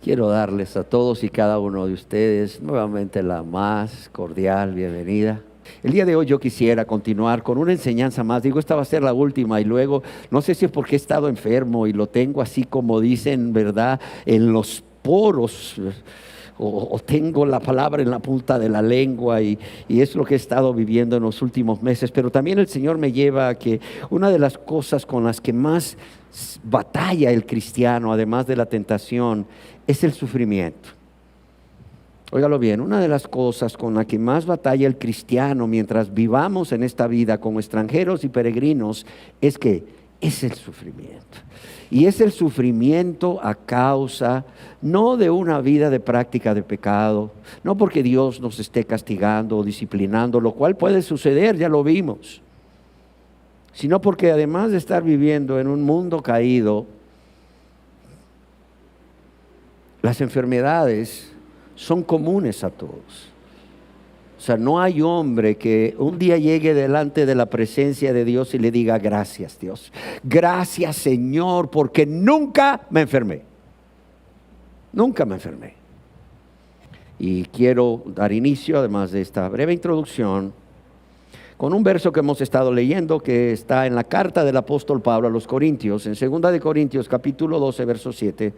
Quiero darles a todos y cada uno de ustedes nuevamente la más cordial bienvenida. El día de hoy yo quisiera continuar con una enseñanza más. Digo, esta va a ser la última y luego, no sé si es porque he estado enfermo y lo tengo así como dicen, ¿verdad? En los poros. O tengo la palabra en la punta de la lengua y es lo que he estado viviendo en los últimos meses. Pero también el Señor me lleva a que una de las cosas con las que más batalla el cristiano, además de la tentación, es el sufrimiento. Óigalo bien, una de las cosas con la que más batalla el cristiano mientras vivamos en esta vida como extranjeros y peregrinos es el sufrimiento. Y es el sufrimiento a causa no de una vida de práctica de pecado, no porque Dios nos esté castigando o disciplinando, lo cual puede suceder, ya lo vimos, sino porque además de estar viviendo en un mundo caído, las enfermedades son comunes a todos. O sea, no hay hombre que un día llegue delante de la presencia de Dios y le diga: gracias Dios, gracias Señor, porque nunca me enfermé. Nunca me enfermé. Y quiero dar inicio, además de esta breve introducción, con un verso que hemos estado leyendo, que está en la carta del apóstol Pablo a los Corintios, en 2 de Corintios capítulo 12, verso 7,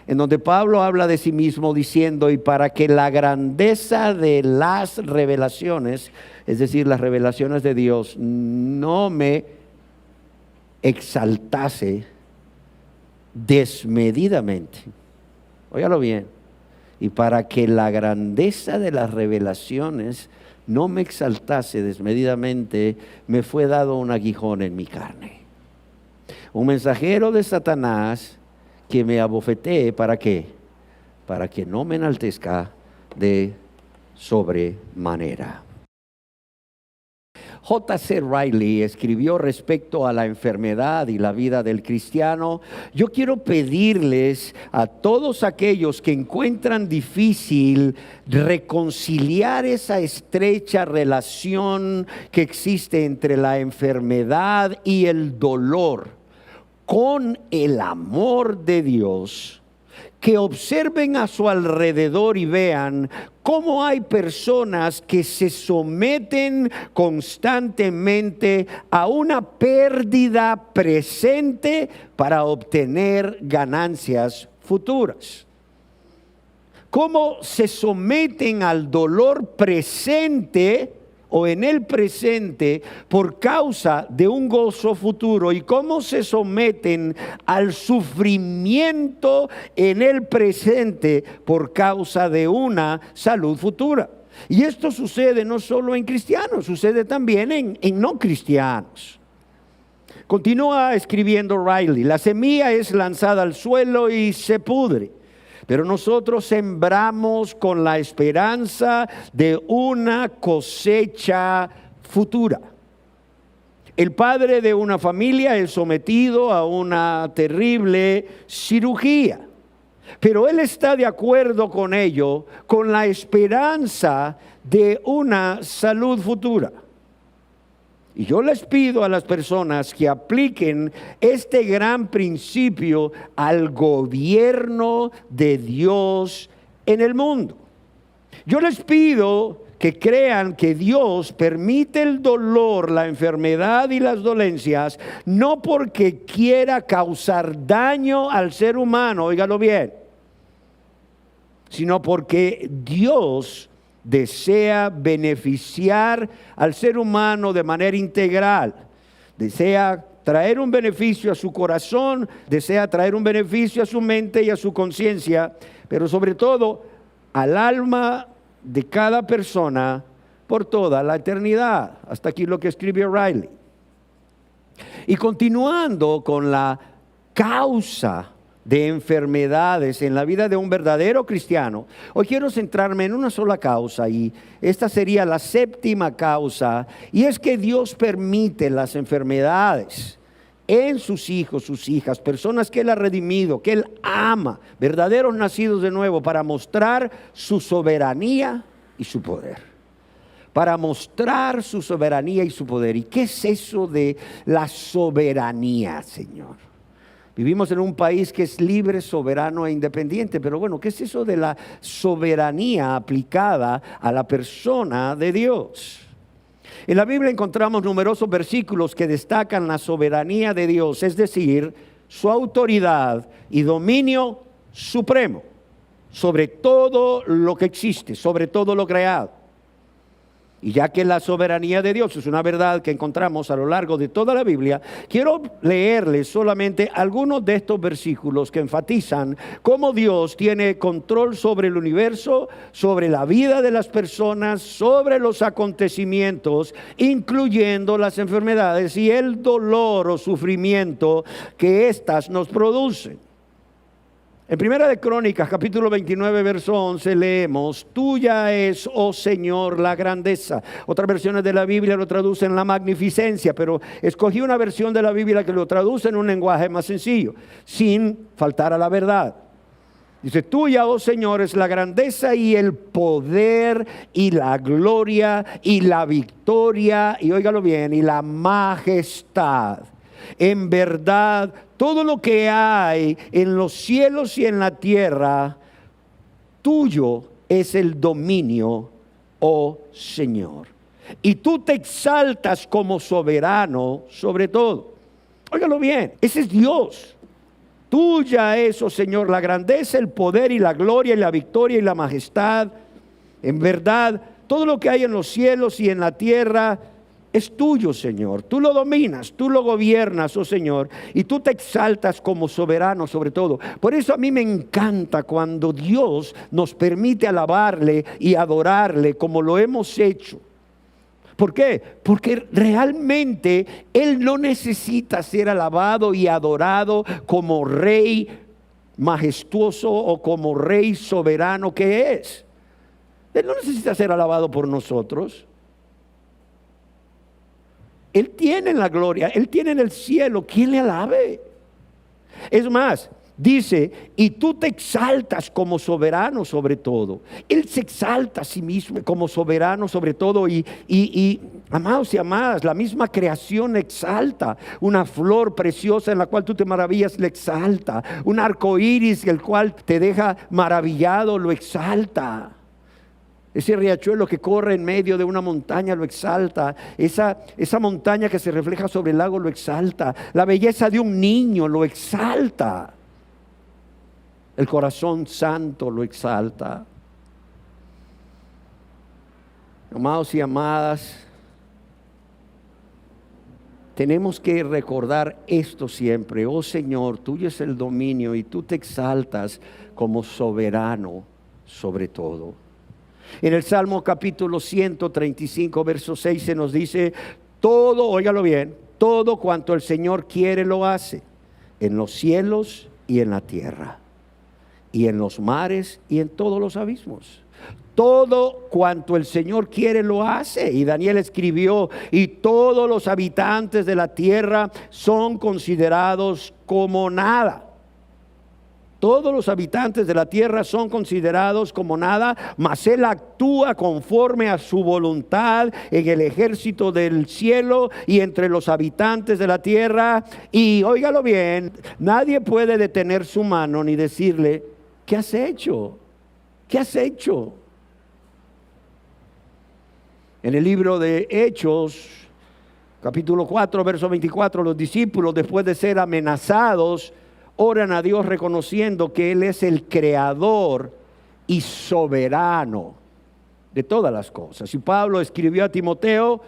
en donde Pablo habla de sí mismo diciendo: y para que la grandeza de las revelaciones, es decir, las revelaciones de Dios, no me exaltase desmedidamente. Óigalo bien. Y para que la grandeza de las revelaciones no me exaltase desmedidamente, me fue dado un aguijón en mi carne. Un mensajero de Satanás que me abofetee, ¿para qué? Para que no me enaltezca de sobremanera. J.C. Riley escribió respecto a la enfermedad y la vida del cristiano: yo quiero pedirles a todos aquellos que encuentran difícil reconciliar esa estrecha relación que existe entre la enfermedad y el dolor con el amor de Dios, que observen a su alrededor y vean cómo hay personas que se someten constantemente a una pérdida presente para obtener ganancias futuras. Cómo se someten al dolor presente o en el presente por causa de un gozo futuro, y cómo se someten al sufrimiento en el presente por causa de una salud futura. Y esto sucede no solo en cristianos, sucede también en no cristianos. Continúa escribiendo Riley: la semilla es lanzada al suelo y se pudre, pero nosotros sembramos con la esperanza de una cosecha futura. El padre de una familia es sometido a una terrible cirugía, pero él está de acuerdo con ello, con la esperanza de una salud futura. Y yo les pido a las personas que apliquen este gran principio al gobierno de Dios en el mundo. Yo les pido que crean que Dios permite el dolor, la enfermedad y las dolencias, no porque quiera causar daño al ser humano, óigalo bien, sino porque Dios desea beneficiar al ser humano de manera integral. Desea traer un beneficio a su corazón, desea traer un beneficio a su mente y a su conciencia, pero sobre todo al alma de cada persona por toda la eternidad. Hasta aquí lo que escribió Riley. Y continuando con la causa de enfermedades en la vida de un verdadero cristiano, hoy quiero centrarme en una sola causa, y esta sería la séptima causa, y es que Dios permite las enfermedades en sus hijos, sus hijas, personas que Él ha redimido, que Él ama, verdaderos nacidos de nuevo, para mostrar su soberanía y su poder. Para mostrar su soberanía y su poder. ¿Y qué es eso de la soberanía, Señor? Vivimos en un país que es libre, soberano e independiente, pero bueno, ¿qué es eso de la soberanía aplicada a la persona de Dios? En la Biblia encontramos numerosos versículos que destacan la soberanía de Dios, es decir, su autoridad y dominio supremo sobre todo lo que existe, sobre todo lo creado. Y ya que la soberanía de Dios es una verdad que encontramos a lo largo de toda la Biblia, quiero leerles solamente algunos de estos versículos que enfatizan cómo Dios tiene control sobre el universo, sobre la vida de las personas, sobre los acontecimientos, incluyendo las enfermedades y el dolor o sufrimiento que éstas nos producen. En Primera de Crónicas, capítulo 29, verso 11, leemos: tuya es, oh Señor, la grandeza. Otras versiones de la Biblia lo traducen la magnificencia, pero escogí una versión de la Biblia que lo traduce en un lenguaje más sencillo, sin faltar a la verdad. Dice: tuya, oh Señor, es la grandeza y el poder y la gloria y la victoria, y óigalo bien, y la majestad. En verdad, todo lo que hay en los cielos y en la tierra, tuyo es el dominio, oh Señor. Y tú te exaltas como soberano sobre todo. Óigalo bien, ese es Dios. Tuya es, oh Señor, la grandeza, el poder y la gloria y la victoria y la majestad. En verdad, todo lo que hay en los cielos y en la tierra es tuyo, Señor. Tú lo dominas, tú lo gobiernas, oh Señor, y tú te exaltas como soberano sobre todo. Por eso a mí me encanta cuando Dios nos permite alabarle y adorarle como lo hemos hecho. ¿Por qué? Porque realmente Él no necesita ser alabado y adorado como Rey majestuoso o como Rey soberano que es. Él no necesita ser alabado por nosotros. Él tiene la gloria, Él tiene en el cielo. ¿Quién le alabe? Es más, dice: y tú te exaltas como soberano sobre todo. Él se exalta a sí mismo como soberano sobre todo. Y amados y amadas, la misma creación exalta. Una flor preciosa en la cual tú te maravillas, le exalta. Un arco iris, el cual te deja maravillado, lo exalta. Ese riachuelo que corre en medio de una montaña lo exalta. Esa montaña que se refleja sobre el lago lo exalta. La belleza de un niño lo exalta. El corazón santo lo exalta. Amados y amadas, tenemos que recordar esto siempre. Oh Señor, tuyo es el dominio y tú te exaltas como soberano sobre todo. En el Salmo capítulo 135, verso 6 se nos dice: todo, óigalo bien, todo cuanto el Señor quiere lo hace, en los cielos y en la tierra, y en los mares y en todos los abismos. Todo cuanto el Señor quiere lo hace. Y Daniel escribió: y todos los habitantes de la tierra son considerados como nada. Todos los habitantes de la tierra son considerados como nada, mas Él actúa conforme a su voluntad en el ejército del cielo y entre los habitantes de la tierra. Y óigalo bien, nadie puede detener su mano ni decirle: ¿qué has hecho? ¿Qué has hecho? En el libro de Hechos, capítulo 4, verso 24, los discípulos, después de ser amenazados, oran a Dios reconociendo que Él es el creador y soberano de todas las cosas. Y Pablo escribió a Timoteo,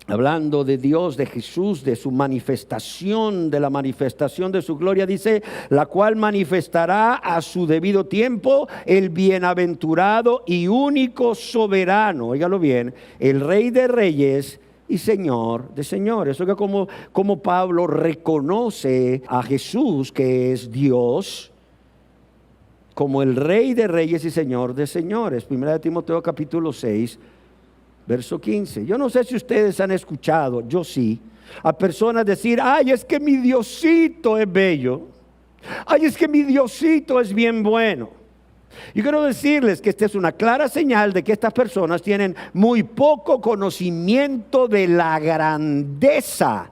hablando de Dios, de Jesús, de su manifestación, de la manifestación de su gloria, dice: la cual manifestará a su debido tiempo el bienaventurado y único soberano, óigalo bien, el Rey de reyes y Señor de señores. Oiga como Pablo reconoce a Jesús, que es Dios, como el Rey de reyes y Señor de señores. Primera de Timoteo capítulo 6, verso 15. Yo no sé si ustedes han escuchado, yo sí, a personas decir: ay, es que mi Diosito es bello. Ay, es que mi Diosito es bien bueno. Yo quiero decirles que esta es una clara señal de que estas personas tienen muy poco conocimiento de la grandeza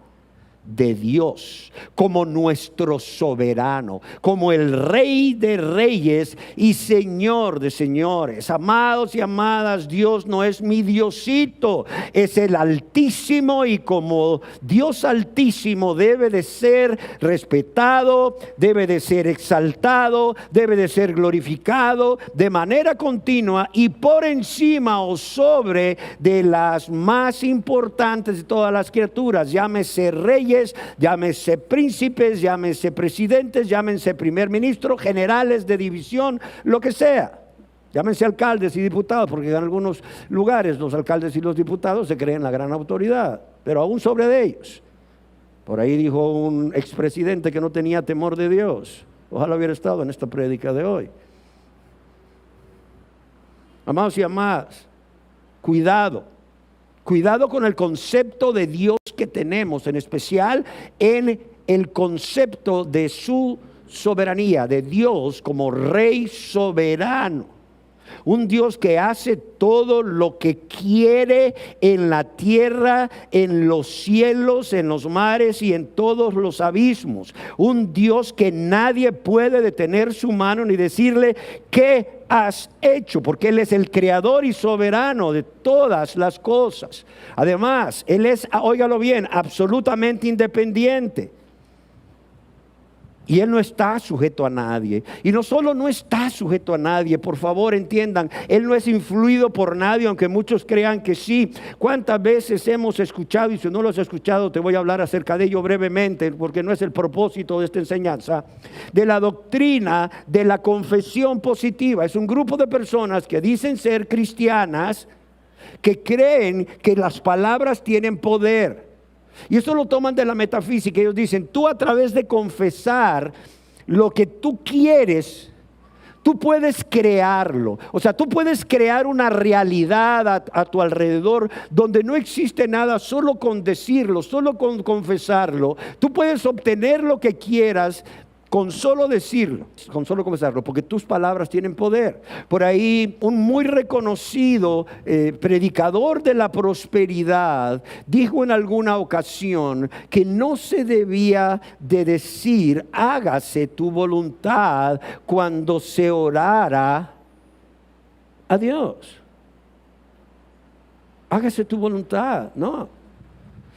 de Dios, como nuestro soberano, como el Rey de reyes y Señor de señores. Amados y amadas, Dios no es mi Diosito, es el Altísimo, y como Dios Altísimo debe de ser respetado, debe de ser exaltado, debe de ser glorificado de manera continua y por encima o sobre de las más importantes de todas las criaturas, llámese reyes, llámese príncipes, llámese presidentes, llámense primer ministro, generales de división, lo que sea. Llámense alcaldes y diputados, porque en algunos lugares los alcaldes y los diputados se creen la gran autoridad, pero aún sobre de ellos. Por ahí dijo un expresidente que no tenía temor de Dios. Ojalá hubiera estado en esta prédica de hoy. Amados y amadas, cuidado con el concepto de Dios que tenemos, en especial en el concepto de su soberanía, de Dios como Rey soberano. Un Dios que hace todo lo que quiere en la tierra, en los cielos, en los mares y en todos los abismos. Un Dios que nadie puede detener su mano ni decirle ¿qué has hecho? Porque Él es el creador y soberano de todas las cosas. Además, Él es, óigalo bien, absolutamente independiente. Y Él no está sujeto a nadie. Y no solo no está sujeto a nadie, por favor entiendan, Él no es influido por nadie, aunque muchos crean que sí. ¿Cuántas veces hemos escuchado? Y si no lo has escuchado, te voy a hablar acerca de ello brevemente, porque no es el propósito de esta enseñanza. De la doctrina de la confesión positiva. Es un grupo de personas que dicen ser cristianas, que creen que las palabras tienen poder. Y eso lo toman de la metafísica. Ellos dicen, tú a través de confesar lo que tú quieres, tú puedes crearlo. O sea, tú puedes crear una realidad a tu alrededor donde no existe nada, solo con decirlo, solo con confesarlo. Tú puedes obtener lo que quieras con solo decirlo, con solo confesarlo, porque tus palabras tienen poder. Por ahí un muy reconocido predicador de la prosperidad dijo en alguna ocasión que no se debía de decir hágase tu voluntad cuando se orara a Dios. Hágase tu voluntad, no.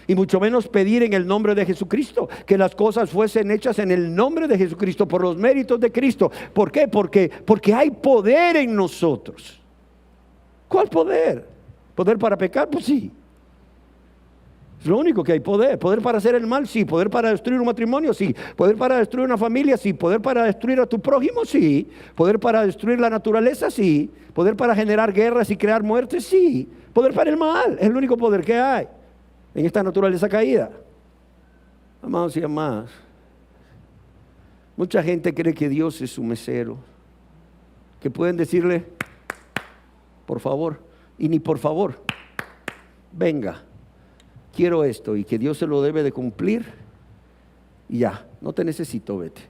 Y mucho menos pedir en el nombre de Jesucristo, que las cosas fuesen hechas en el nombre de Jesucristo, por los méritos de Cristo. ¿Por qué? Porque hay poder en nosotros. ¿Cuál poder? ¿Poder para pecar? Pues sí. Es lo único que hay poder. Poder para hacer el mal, sí. Poder para destruir un matrimonio, sí. Poder para destruir una familia, sí. Poder para destruir a tu prójimo, sí. Poder para destruir la naturaleza, sí. Poder para generar guerras y crear muertes, sí. Poder para el mal, es el único poder que hay en esta naturaleza caída. Amados y amadas, mucha gente cree que Dios es su mesero, que pueden decirle por favor, y ni por favor, venga, quiero esto, y que Dios se lo debe de cumplir, y ya, no te necesito, vete,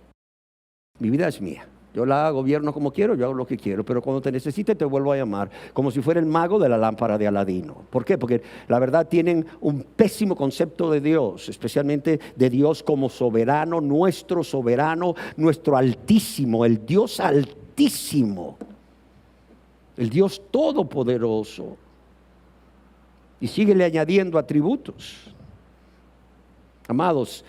mi vida es mía. Yo la gobierno como quiero, yo hago lo que quiero, pero cuando te necesite te vuelvo a llamar, como si fuera el mago de la lámpara de Aladino. ¿Por qué? Porque la verdad tienen un pésimo concepto de Dios, especialmente de Dios como soberano, nuestro altísimo, el Dios altísimo, el Dios todopoderoso. Y síguele añadiendo atributos. Amados,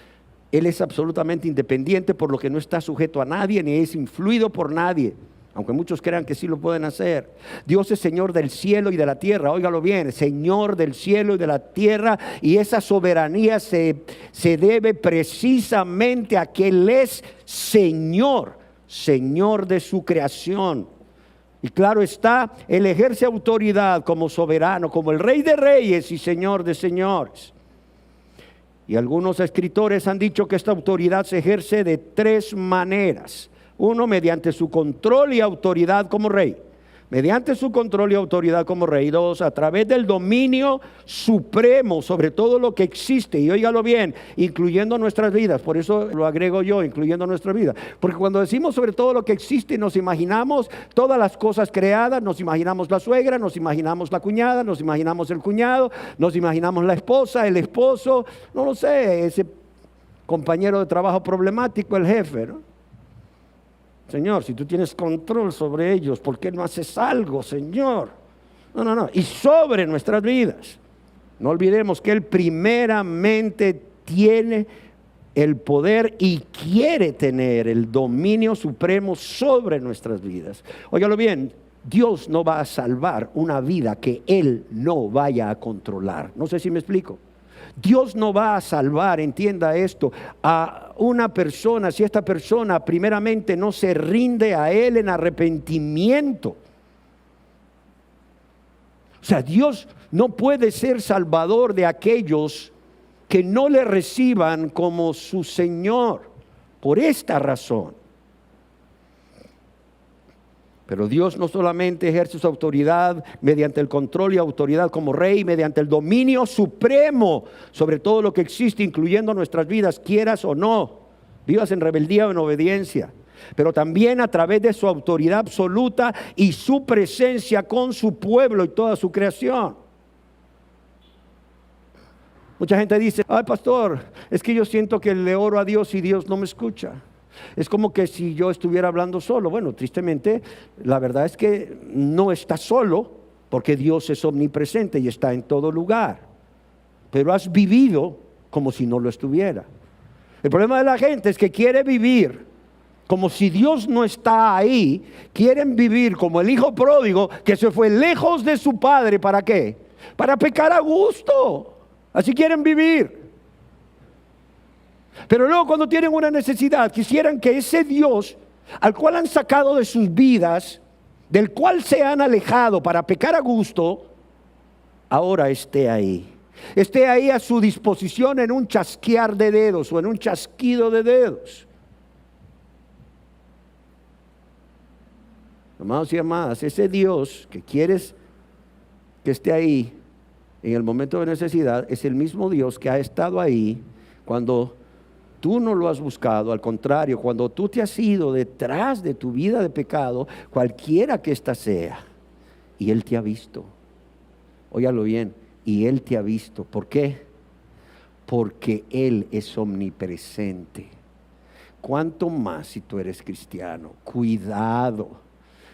Él es absolutamente independiente, por lo que no está sujeto a nadie ni es influido por nadie, aunque muchos crean que sí lo pueden hacer. Dios es Señor del cielo y de la tierra, óigalo bien, Señor del cielo y de la tierra, y esa soberanía se debe precisamente a que Él es Señor de su creación. Y claro está, Él ejerce autoridad como soberano, como el Rey de reyes y Señor de señores. Y algunos escritores han dicho que esta autoridad se ejerce de tres maneras. Uno, mediante su control y autoridad como rey. Mediante su control y autoridad como rey. Dos, a través del dominio supremo sobre todo lo que existe. Y óigalo bien, incluyendo nuestras vidas. Por eso lo agrego yo, incluyendo nuestra vida. Porque cuando decimos sobre todo lo que existe, nos imaginamos todas las cosas creadas. Nos imaginamos la suegra, nos imaginamos la cuñada, nos imaginamos el cuñado, nos imaginamos la esposa, el esposo. No lo sé, compañero de trabajo problemático, el jefe, ¿no? Señor, si tú tienes control sobre ellos, ¿por qué no haces algo, Señor? No. Y sobre nuestras vidas. No olvidemos que Él primeramente tiene el poder y quiere tener el dominio supremo sobre nuestras vidas. Óigalo bien, Dios no va a salvar una vida que Él no vaya a controlar. No sé si me explico. Dios no va a salvar, entienda esto, a una persona si esta persona primeramente no se rinde a Él en arrepentimiento. O sea, Dios no puede ser salvador de aquellos que no le reciban como su Señor, por esta razón. Pero Dios no solamente ejerce su autoridad mediante el control y autoridad como rey, mediante el dominio supremo sobre todo lo que existe, incluyendo nuestras vidas, quieras o no, vivas en rebeldía o en obediencia, pero también a través de su autoridad absoluta y su presencia con su pueblo y toda su creación. Mucha gente dice, ay pastor, es que yo siento que le oro a Dios y Dios no me escucha. Es como que si yo estuviera hablando solo. Bueno, tristemente, la verdad es que no está solo, porque Dios es omnipresente y está en todo lugar. Pero has vivido como si no lo estuviera. El problema de la gente es que quiere vivir como si Dios no está ahí. Quieren vivir como el hijo pródigo que se fue lejos de su padre. ¿Para qué? Para pecar a gusto. Así quieren vivir. Pero luego cuando tienen una necesidad, quisieran que ese Dios al cual han sacado de sus vidas, del cual se han alejado para pecar a gusto, ahora esté ahí. Esté ahí a su disposición en un chasquear de dedos o en un chasquido de dedos. Amados y amadas, ese Dios que quieres que esté ahí en el momento de necesidad es el mismo Dios que ha estado ahí cuando tú no lo has buscado. Al contrario, cuando tú te has ido detrás de tu vida de pecado, cualquiera que ésta sea, y Él te ha visto. Óyalo bien, y Él te ha visto. ¿Por qué? Porque Él es omnipresente. ¿Cuánto más si tú eres cristiano? Cuidado,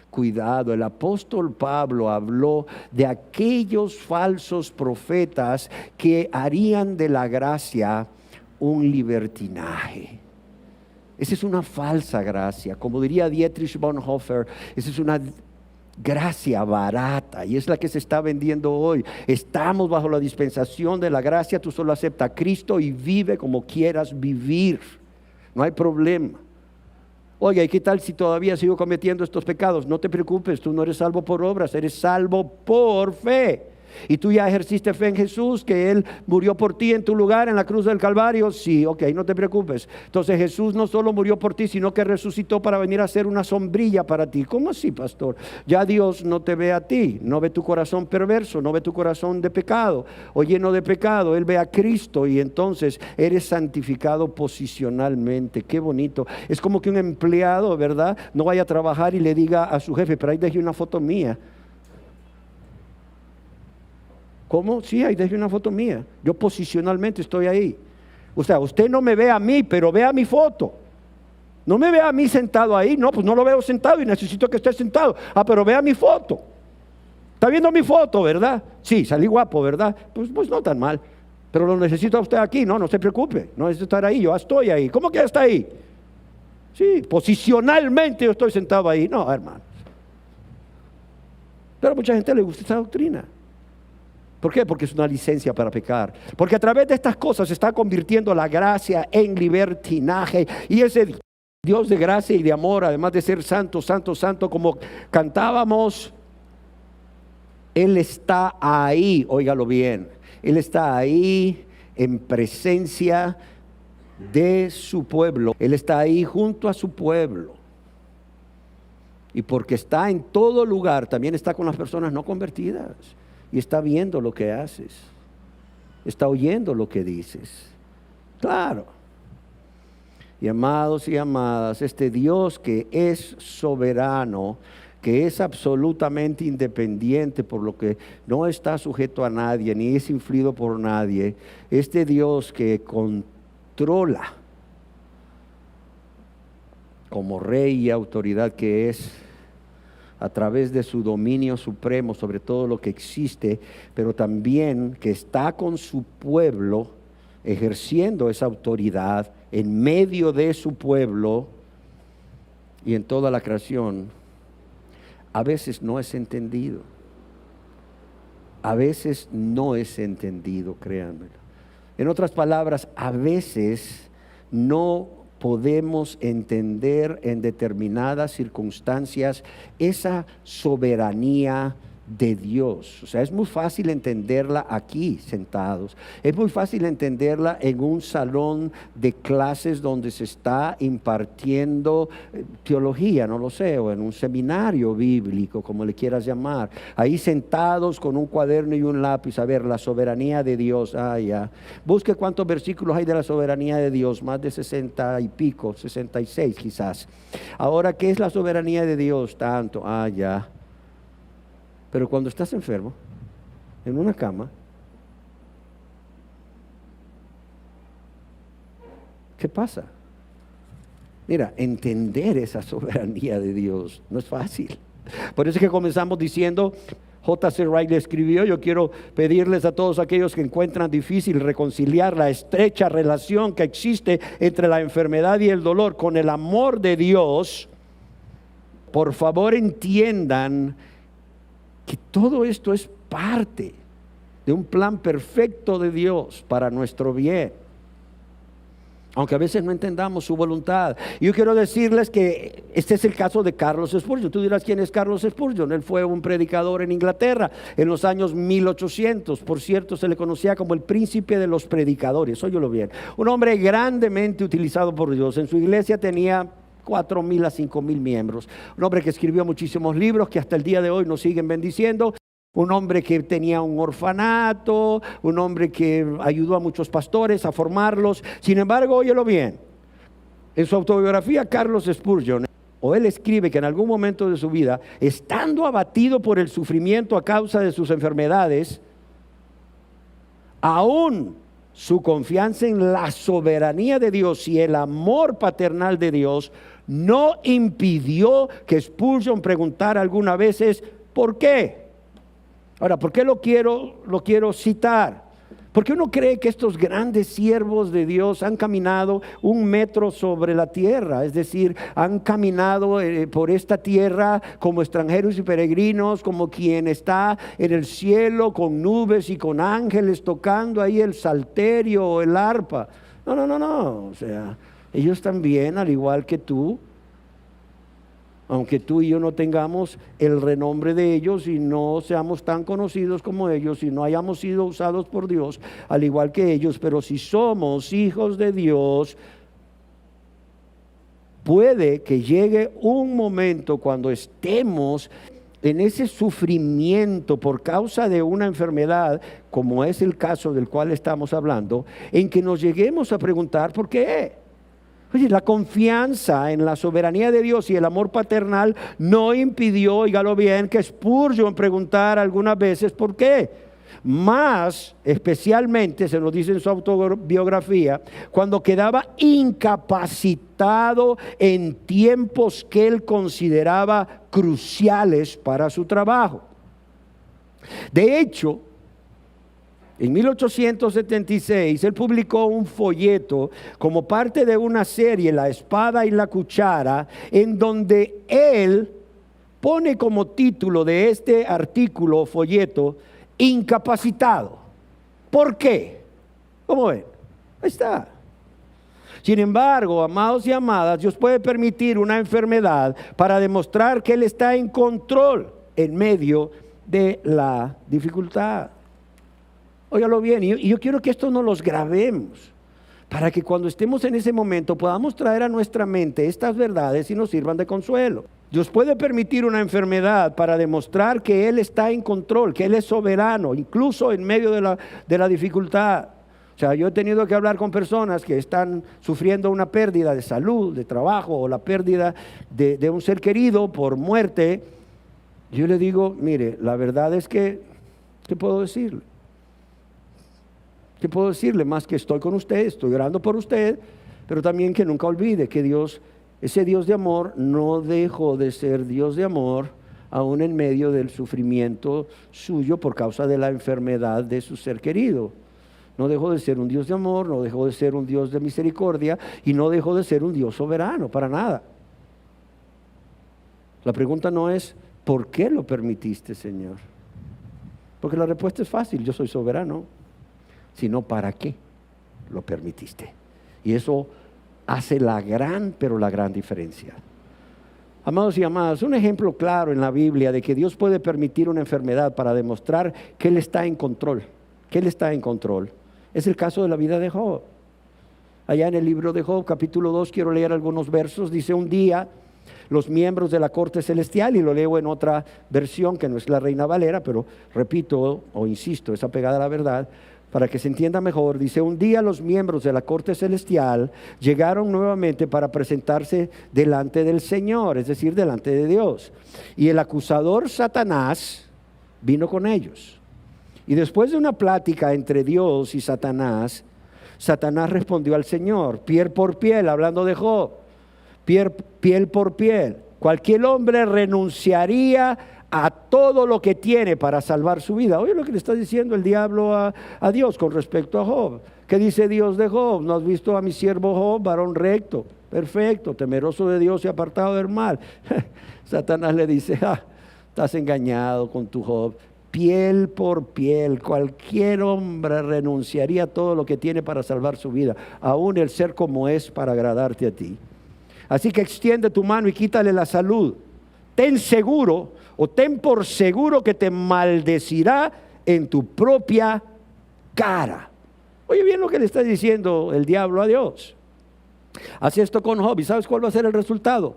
cuidado. El apóstol Pablo habló de aquellos falsos profetas que harían de la gracia un libertinaje. Esa es una falsa gracia. Como diría Dietrich Bonhoeffer, esa es una gracia barata y es la que se está vendiendo hoy. Estamos bajo la dispensación de la gracia. Tú solo acepta a Cristo y vive como quieras vivir. No hay problema. Oye, ¿y qué tal si todavía sigo cometiendo estos pecados? No te preocupes, tú no eres salvo por obras, eres salvo por fe. Y tú ya ejerciste fe en Jesús, que Él murió por ti en tu lugar en la cruz del Calvario. Sí, ok, no te preocupes. Entonces Jesús no solo murió por ti, sino que resucitó para venir a ser una sombrilla para ti. ¿Cómo así, pastor? Ya Dios no te ve a ti, no ve tu corazón perverso, no ve tu corazón de pecado o lleno de pecado. Él ve a Cristo y entonces eres santificado posicionalmente. Qué bonito. Es como que un empleado, ¿verdad?, no vaya a trabajar y le diga a su jefe, pero ahí dejé una foto mía. ¿Cómo? Sí, ahí dejé una foto mía. Yo posicionalmente estoy ahí. O sea, usted no me ve a mí, pero vea mi foto. No me ve a mí sentado ahí. No, pues no lo veo sentado y necesito que esté sentado. Ah, pero vea mi foto. Está viendo mi foto, ¿verdad? Sí, salí guapo, ¿verdad? Pues no tan mal. Pero lo necesito a usted aquí. No se preocupe. No necesito estar ahí. Yo estoy ahí. ¿Cómo que está ahí? Sí, posicionalmente yo estoy sentado ahí. No, hermano. Pero a mucha gente le gusta esa doctrina. ¿Por qué? Porque es una licencia para pecar. Porque a través de estas cosas se está convirtiendo la gracia en libertinaje. Y ese Dios de gracia y de amor, además de ser santo, santo, santo, como cantábamos, Él está ahí, óigalo bien. Él está ahí en presencia de su pueblo. Él está ahí junto a su pueblo. Y porque está en todo lugar, también está con las personas no convertidas. Y está viendo lo que haces. Está oyendo lo que dices. Claro. Y amados y amadas, este Dios que es soberano, que es absolutamente independiente, por lo que no está sujeto a nadie, ni es influido por nadie, este Dios que controla como rey y autoridad que es, a través de su dominio supremo sobre todo lo que existe, pero también que está con su pueblo, ejerciendo esa autoridad en medio de su pueblo y en toda la creación, a veces no es entendido. A veces no es entendido, créanmelo. En otras palabras, a veces no podemos entender en determinadas circunstancias esa soberanía de Dios. O sea, es muy fácil entenderla aquí sentados. Es muy fácil entenderla en un salón de clases donde se está impartiendo teología, no lo sé, o en un seminario bíblico, como le quieras llamar. Ahí sentados con un cuaderno y un lápiz, a ver, la soberanía de Dios. Ya. Busque cuántos versículos hay de la soberanía de Dios, más de 60 y pico, 66 quizás. Ahora, ¿qué es la soberanía de Dios? Tanto, ya. Pero cuando estás enfermo, en una cama, ¿qué pasa? Mira, entender esa soberanía de Dios no es fácil. Por eso es que comenzamos diciendo, J.C. Wright escribió, yo quiero pedirles a todos aquellos que encuentran difícil reconciliar la estrecha relación que existe entre la enfermedad y el dolor con el amor de Dios, por favor entiendan que todo esto es parte de un plan perfecto de Dios para nuestro bien, aunque a veces no entendamos su voluntad. Yo quiero decirles que este es el caso de Carlos Spurgeon. Tú dirás, ¿quién es Carlos Spurgeon? Él fue un predicador en Inglaterra en los años 1800. Por cierto, se le conocía como el príncipe de los predicadores. Óyelo bien. Un hombre grandemente utilizado por Dios. En su iglesia tenía 4,000 a 5,000 miembros. Un hombre que escribió muchísimos libros que hasta el día de hoy nos siguen bendiciendo. Un hombre que tenía un orfanato, un hombre que ayudó a muchos pastores a formarlos. Sin embargo, óyelo bien, en su autobiografía Carlos Spurgeon, él escribe que en algún momento de su vida, estando abatido por el sufrimiento a causa de sus enfermedades, aún su confianza en la soberanía de Dios y el amor paternal de Dios no impidió que Spurgeon preguntara algunas veces, ¿por qué? Ahora, ¿por qué lo quiero citar? Porque uno cree que estos grandes siervos de Dios han caminado 1 metro sobre la tierra, es decir, han caminado por esta tierra como extranjeros y peregrinos, como quien está en el cielo con nubes y con ángeles tocando ahí el salterio o el arpa. No, o sea, ellos también, al igual que tú, aunque tú y yo no tengamos el renombre de ellos y no seamos tan conocidos como ellos y no hayamos sido usados por Dios, al igual que ellos, pero si somos hijos de Dios, puede que llegue un momento cuando estemos en ese sufrimiento por causa de una enfermedad, como es el caso del cual estamos hablando, en que nos lleguemos a preguntar ¿por qué? Oye, la confianza en la soberanía de Dios y el amor paternal no impidió, oígalo bien, que Spurgeon preguntara algunas veces ¿por qué? Más especialmente, se nos dice en su autobiografía, cuando quedaba incapacitado en tiempos que él consideraba cruciales para su trabajo. De hecho, en 1876, él publicó un folleto como parte de una serie, La Espada y la Cuchara, en donde él pone como título de este artículo o folleto, incapacitado. ¿Por qué? ¿Cómo ven? Ahí está. Sin embargo, amados y amadas, Dios puede permitir una enfermedad para demostrar que Él está en control en medio de la dificultad. Óigalo bien, y yo quiero que esto nos los grabemos, para que cuando estemos en ese momento podamos traer a nuestra mente estas verdades y nos sirvan de consuelo. Dios puede permitir una enfermedad para demostrar que Él está en control, que Él es soberano, incluso en medio de la dificultad. O sea, yo he tenido que hablar con personas que están sufriendo una pérdida de salud, de trabajo, o la pérdida de un ser querido por muerte. Yo le digo, mire, la verdad es que, ¿qué puedo decirle? ¿Qué puedo decirle? Más que estoy con usted, estoy orando por usted, pero también que nunca olvide que Dios ese Dios de amor no dejó de ser Dios de amor aún en medio del sufrimiento suyo por causa de la enfermedad de su ser querido. No dejó de ser un Dios de amor, no dejó de ser un Dios de misericordia y no dejó de ser un Dios soberano, para nada. La pregunta no es, ¿por qué lo permitiste, Señor? Porque la respuesta es fácil, yo soy soberano, sino ¿para qué lo permitiste? Y eso hace la gran diferencia. Amados y amadas, un ejemplo claro en la Biblia de que Dios puede permitir una enfermedad para demostrar que Él está en control, es el caso de la vida de Job. Allá en el libro de Job, capítulo 2, quiero leer algunos versos. Dice: un día los miembros de la corte celestial, y lo leo en otra versión que no es la Reina Valera, pero repito o insisto, es apegada a la verdad, para que se entienda mejor. Dice: un día los miembros de la corte celestial llegaron nuevamente para presentarse delante del Señor, es decir, delante de Dios. Y el acusador Satanás vino con ellos. Y después de una plática entre Dios y Satanás, Satanás respondió al Señor, piel por piel, hablando de Job, piel por piel. Cualquier hombre renunciaría a todo lo que tiene para salvar su vida. Oye lo que le está diciendo el diablo a Dios con respecto a Job. ¿Qué dice Dios de Job? ¿No has visto a mi siervo Job, varón recto, perfecto, temeroso de Dios y apartado del mal? Satanás le dice: estás engañado con tu Job. Piel por piel, cualquier hombre renunciaría a todo lo que tiene para salvar su vida, aún el ser como es, para agradarte a ti. Así que extiende tu mano y quítale la salud. Ten seguro o ten por seguro que te maldecirá en tu propia cara. Oye bien lo que le está diciendo el diablo a Dios. Haz esto con Job, ¿y sabes cuál va a ser el resultado?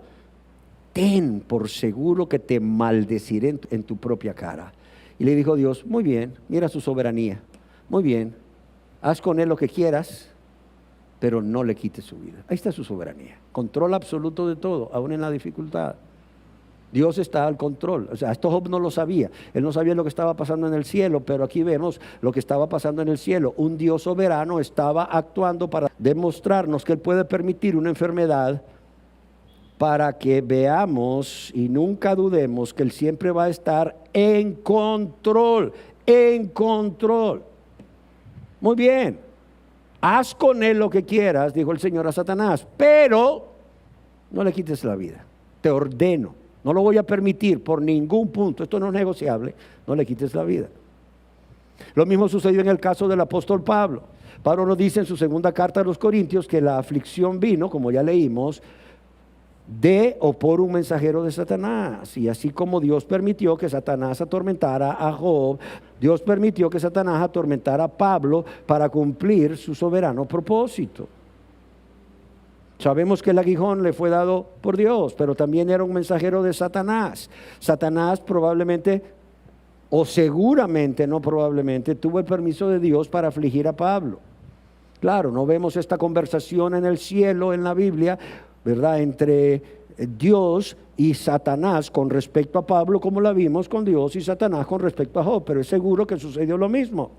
Ten por seguro que te maldeciré en tu propia cara. Y le dijo Dios: muy bien, mira su soberanía, muy bien, haz con él lo que quieras, pero no le quites su vida. Ahí está su soberanía, control absoluto de todo, aún en la dificultad. Dios está al control. O sea, esto Job no lo sabía, él no sabía lo que estaba pasando en el cielo, pero aquí vemos lo que estaba pasando en el cielo. Un Dios soberano estaba actuando para demostrarnos que Él puede permitir una enfermedad para que veamos y nunca dudemos que Él siempre va a estar en control, Muy bien, haz con él lo que quieras, dijo el Señor a Satanás, pero no le quites la vida. Te ordeno, no lo voy a permitir por ningún punto, esto no es negociable, no le quites la vida. Lo mismo sucedió en el caso del apóstol Pablo. Pablo nos dice en su segunda carta a los Corintios que la aflicción vino, como ya leímos, de o por un mensajero de Satanás. Y así como Dios permitió que Satanás atormentara a Job, Dios permitió que Satanás atormentara a Pablo para cumplir su soberano propósito. Sabemos que el aguijón le fue dado por Dios, pero también era un mensajero de Satanás. Satanás probablemente, o seguramente, no probablemente, tuvo el permiso de Dios para afligir a Pablo. Claro, no vemos esta conversación en el cielo, en la Biblia, ¿verdad?, entre Dios y Satanás con respecto a Pablo, como la vimos con Dios y Satanás con respecto a Job, pero es seguro que sucedió lo mismo.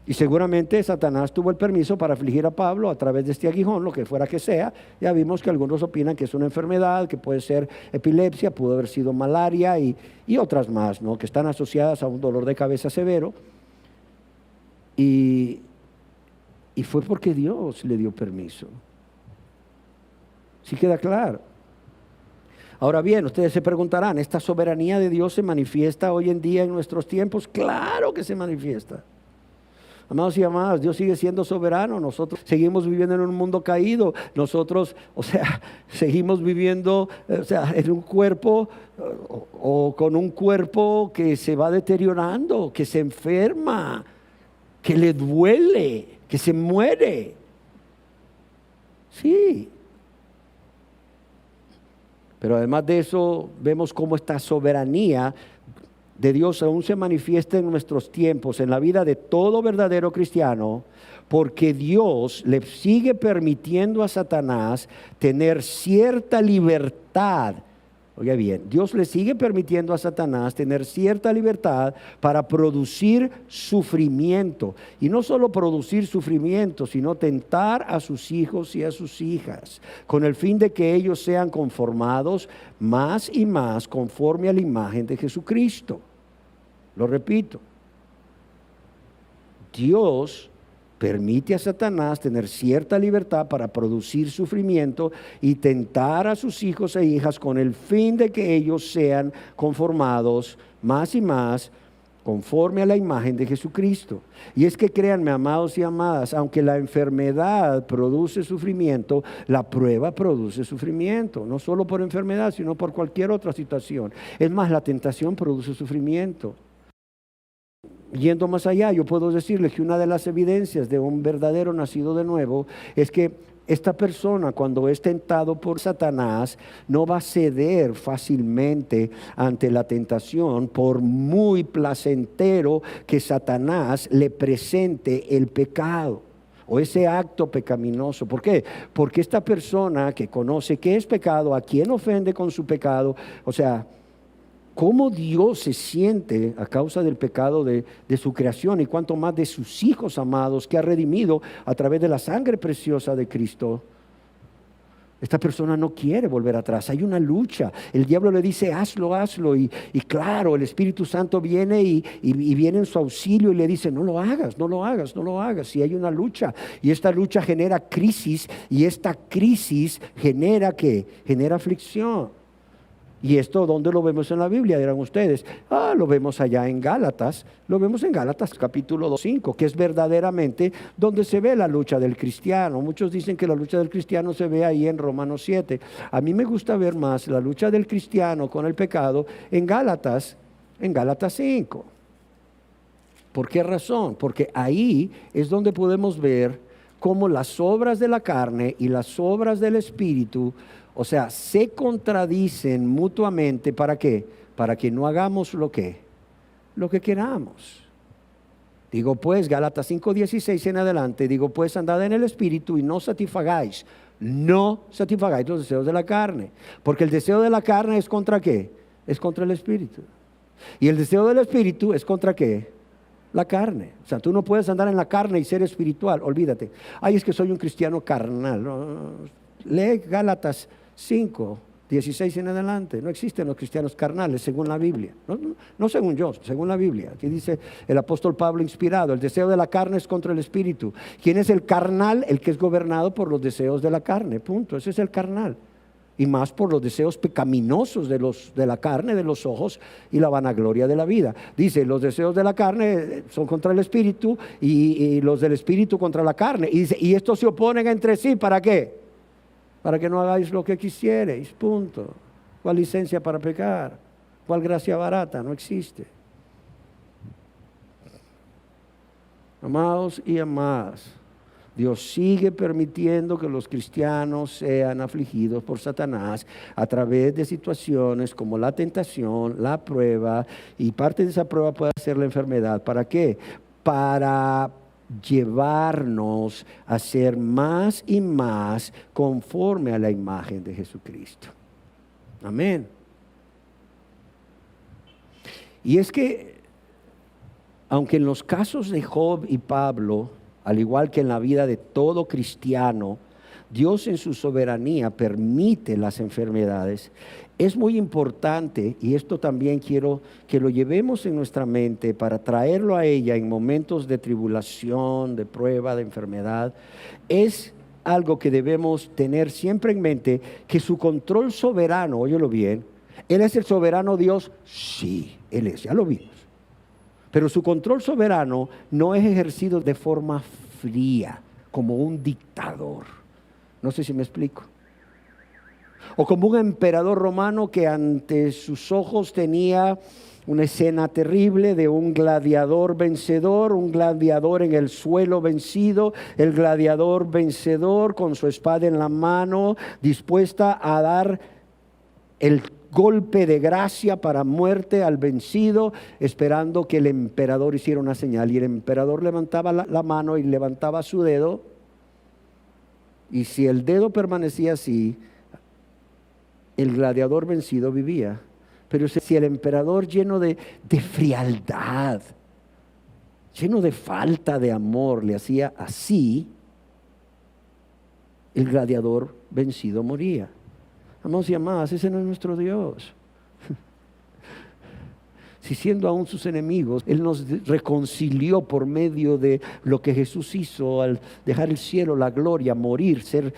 Y seguramente Satanás tuvo el permiso para afligir a Pablo a través de este aguijón, lo que fuera que sea. Ya vimos que algunos opinan que es una enfermedad, que puede ser epilepsia, pudo haber sido malaria y otras más, ¿no?, que están asociadas a un dolor de cabeza severo. Y fue porque Dios le dio permiso. ¿Sí queda claro? Ahora bien, ustedes se preguntarán, ¿esta soberanía de Dios se manifiesta hoy en día en nuestros tiempos? Claro que se manifiesta. Amados y amadas, Dios sigue siendo soberano. Nosotros seguimos viviendo en un mundo caído. Nosotros, seguimos viviendo, en un cuerpo o con un cuerpo que se va deteriorando, que se enferma, que le duele, que se muere. Sí. Pero además de eso, vemos cómo esta soberanía de Dios aún se manifiesta en nuestros tiempos, en la vida de todo verdadero cristiano, porque Dios le sigue permitiendo a Satanás tener cierta libertad Oiga bien, Dios le sigue permitiendo a Satanás tener cierta libertad para producir sufrimiento. Y no solo producir sufrimiento, sino tentar a sus hijos y a sus hijas, con el fin de que ellos sean conformados más y más conforme a la imagen de Jesucristo. Lo repito, Dios permite a Satanás tener cierta libertad para producir sufrimiento y tentar a sus hijos e hijas con el fin de que ellos sean conformados más y más conforme a la imagen de Jesucristo. Y es que créanme, amados y amadas, aunque la enfermedad produce sufrimiento, la prueba produce sufrimiento, no solo por enfermedad, sino por cualquier otra situación. Es más, la tentación produce sufrimiento. Yendo más allá, yo puedo decirles que una de las evidencias de un verdadero nacido de nuevo es que esta persona, cuando es tentado por Satanás, no va a ceder fácilmente ante la tentación, por muy placentero que Satanás le presente el pecado o ese acto pecaminoso. ¿Por qué? Porque esta persona que conoce qué es pecado, a quién ofende con su pecado, o sea, cómo Dios se siente a causa del pecado de su creación y cuánto más de sus hijos amados que ha redimido a través de la sangre preciosa de Cristo. Esta persona no quiere volver atrás, hay una lucha. El diablo le dice hazlo, hazlo, y claro, el Espíritu Santo viene y viene en su auxilio y le dice no lo hagas, no lo hagas, no lo hagas. Y hay una lucha, y esta lucha genera crisis, y esta crisis genera ¿qué? Genera aflicción. ¿Y esto dónde lo vemos en la Biblia? Dirán ustedes, lo vemos allá en Gálatas, lo vemos en Gálatas capítulo 5, que es verdaderamente donde se ve la lucha del cristiano. Muchos dicen que la lucha del cristiano se ve ahí en Romanos 7. A mí me gusta ver más la lucha del cristiano con el pecado en Gálatas 5. ¿Por qué razón? Porque ahí es donde podemos ver cómo las obras de la carne y las obras del Espíritu, o sea, se contradicen mutuamente. ¿Para qué? Para que no hagamos lo que queramos. Digo pues, Gálatas 5:16 en adelante, digo pues, andad en el Espíritu y no satisfagáis los deseos de la carne. Porque el deseo de la carne es contra ¿qué? Es contra el Espíritu. Y el deseo del Espíritu es contra ¿qué? La carne. O sea, tú no puedes andar en la carne y ser espiritual, olvídate. Es que soy un cristiano carnal. No. Lee Gálatas 5:16 en adelante. No existen los cristianos carnales según la Biblia, no según yo, según la Biblia. Aquí dice el apóstol Pablo inspirado, el deseo de la carne es contra el Espíritu. ¿Quién es el carnal? El que es gobernado por los deseos de la carne, punto. Ese es el carnal. Y más por los deseos pecaminosos de la carne, de los ojos y la vanagloria de la vida. Dice, los deseos de la carne son contra el Espíritu y los del Espíritu contra la carne. Y dice, y estos se oponen entre sí, ¿para qué? Para que no hagáis lo que quisierais, punto. ¿Cuál licencia para pecar? ¿Cuál gracia barata? No existe. Amados y amadas, Dios sigue permitiendo que los cristianos sean afligidos por Satanás a través de situaciones como la tentación, la prueba, y parte de esa prueba puede ser la enfermedad. ¿Para qué? Para llevarnos a ser más y más conforme a la imagen de Jesucristo. Amén. Y es que, aunque en los casos de Job y Pablo, al igual que en la vida de todo cristiano, Dios en su soberanía permite las enfermedades, es muy importante, y esto también quiero que lo llevemos en nuestra mente para traerlo a ella en momentos de tribulación, de prueba, de enfermedad. Es algo que debemos tener siempre en mente, que su control soberano, óyelo bien, ¿Él es el soberano Dios? Sí, Él es, ya lo vimos. Pero su control soberano no es ejercido de forma fría, como un dictador. No sé si me explico. O como un emperador romano que ante sus ojos tenía una escena terrible de un gladiador vencedor, un gladiador en el suelo vencido, el gladiador vencedor con su espada en la mano, dispuesta a dar el golpe de gracia para muerte al vencido, esperando que el emperador hiciera una señal. Y el emperador levantaba la mano y levantaba su dedo, y si el dedo permanecía así, el gladiador vencido vivía. Pero si el emperador lleno de frialdad, lleno de falta de amor, le hacía así, el gladiador vencido moría. Amados y amadas, ese no es nuestro Dios. Si siendo aún sus enemigos, Él nos reconcilió por medio de lo que Jesús hizo al dejar el cielo, la gloria, morir, ser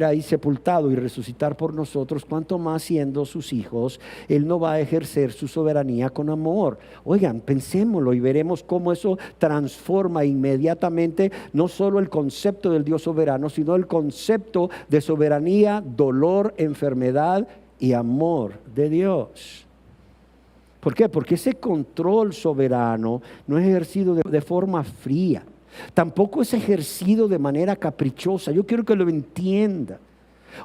ahí sepultado y resucitar por nosotros, cuanto más siendo sus hijos, Él no va a ejercer su soberanía con amor. Oigan, pensémoslo y veremos cómo eso transforma inmediatamente no solo el concepto del Dios soberano, sino el concepto de soberanía, dolor, enfermedad y amor de Dios. ¿Por qué? Porque ese control soberano no es ejercido de forma fría. Tampoco es ejercido de manera caprichosa. Yo quiero que lo entienda.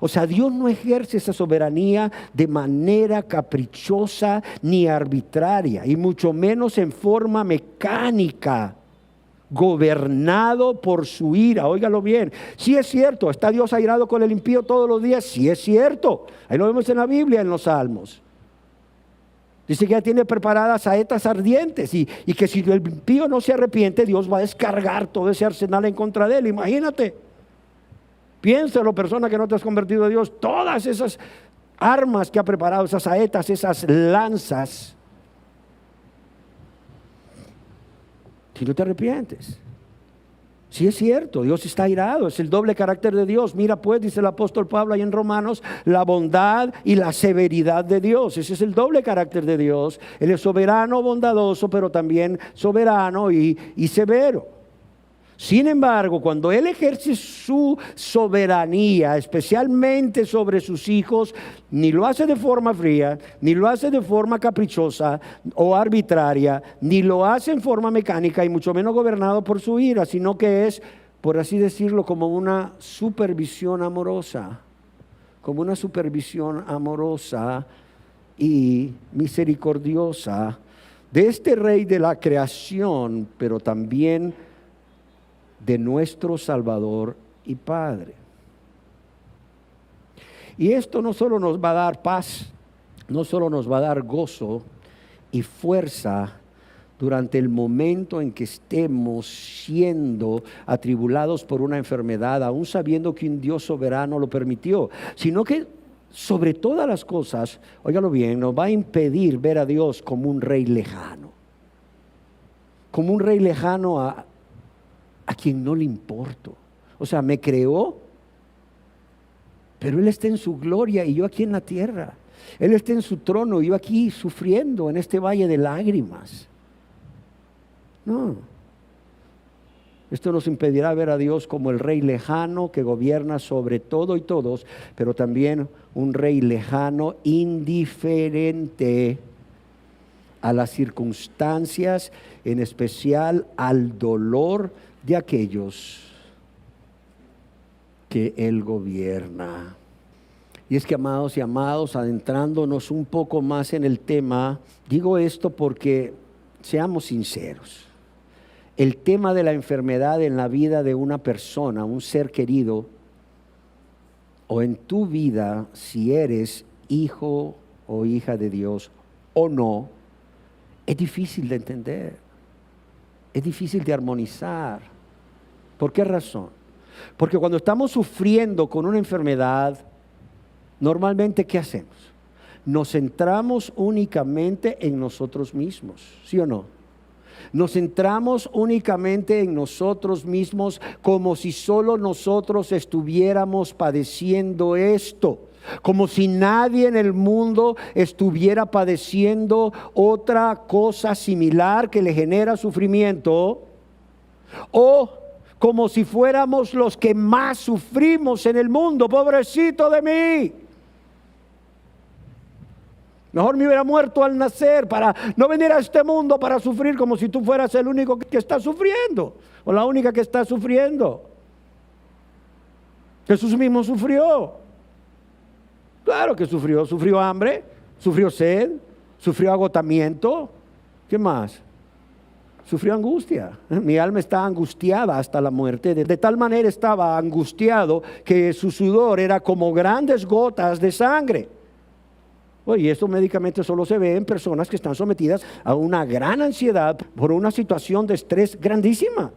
O sea, Dios no ejerce esa soberanía de manera caprichosa ni arbitraria, y mucho menos en forma mecánica, gobernado por su ira. Óigalo bien. Sí es cierto, ¿está Dios airado con el impío todos los días? Sí es cierto. Ahí lo vemos en la Biblia, en los Salmos. Dice que ya tiene preparadas saetas ardientes y que si el impío no se arrepiente, Dios va a descargar todo ese arsenal en contra de él. Imagínate. Piénsalo, persona que no te has convertido a Dios. Todas esas armas que ha preparado, esas saetas, esas lanzas. Si no te arrepientes. Sí es cierto, Dios está airado, es el doble carácter de Dios. Mira pues, dice el apóstol Pablo ahí en Romanos, la bondad y la severidad de Dios. Ese es el doble carácter de Dios. Él es soberano, bondadoso, pero también soberano y severo. Sin embargo, cuando Él ejerce su soberanía, especialmente sobre sus hijos, ni lo hace de forma fría, ni lo hace de forma caprichosa o arbitraria, ni lo hace en forma mecánica y mucho menos gobernado por su ira, sino que es, por así decirlo, como una supervisión amorosa, y misericordiosa de este Rey de la creación, pero también de nuestro Salvador y Padre. Y esto no solo nos va a dar paz, no solo nos va a dar gozo y fuerza durante el momento en que estemos siendo atribulados por una enfermedad, aún sabiendo que un Dios soberano lo permitió, sino que sobre todas las cosas, óigalo bien, nos va a impedir ver a Dios como un rey lejano, a quien no le importo. O sea, me creó, pero Él está en su gloria y yo aquí en la tierra. Él está en su trono y yo aquí sufriendo en este valle de lágrimas. No. Esto nos impedirá ver a Dios como el rey lejano que gobierna sobre todo y todos, pero también un rey lejano, indiferente a las circunstancias, en especial al dolor de aquellos que Él gobierna. Y es que, amados y amados, adentrándonos un poco más en el tema, digo esto porque seamos sinceros. El tema de la enfermedad en la vida de una persona, un ser querido, o en tu vida, si eres hijo o hija de Dios o no, es difícil de entender. Es difícil de armonizar. ¿Por qué razón? Porque cuando estamos sufriendo con una enfermedad, normalmente, ¿qué hacemos? Nos centramos únicamente en nosotros mismos, ¿sí o no? Nos centramos únicamente en nosotros mismos, como si solo nosotros estuviéramos padeciendo esto. Como si nadie en el mundo estuviera padeciendo otra cosa similar que le genera sufrimiento, o como si fuéramos los que más sufrimos en el mundo. Pobrecito de mí, mejor me hubiera muerto al nacer para no venir a este mundo para sufrir, como si tú fueras el único que está sufriendo o la única que está sufriendo. Jesús mismo sufrió. Claro que sufrió hambre, sufrió sed, sufrió agotamiento. ¿Qué más? Sufrió angustia. Mi alma está angustiada hasta la muerte. De tal manera estaba angustiado que su sudor era como grandes gotas de sangre. Y esto médicamente solo se ve en personas que están sometidas a una gran ansiedad por una situación de estrés grandísima.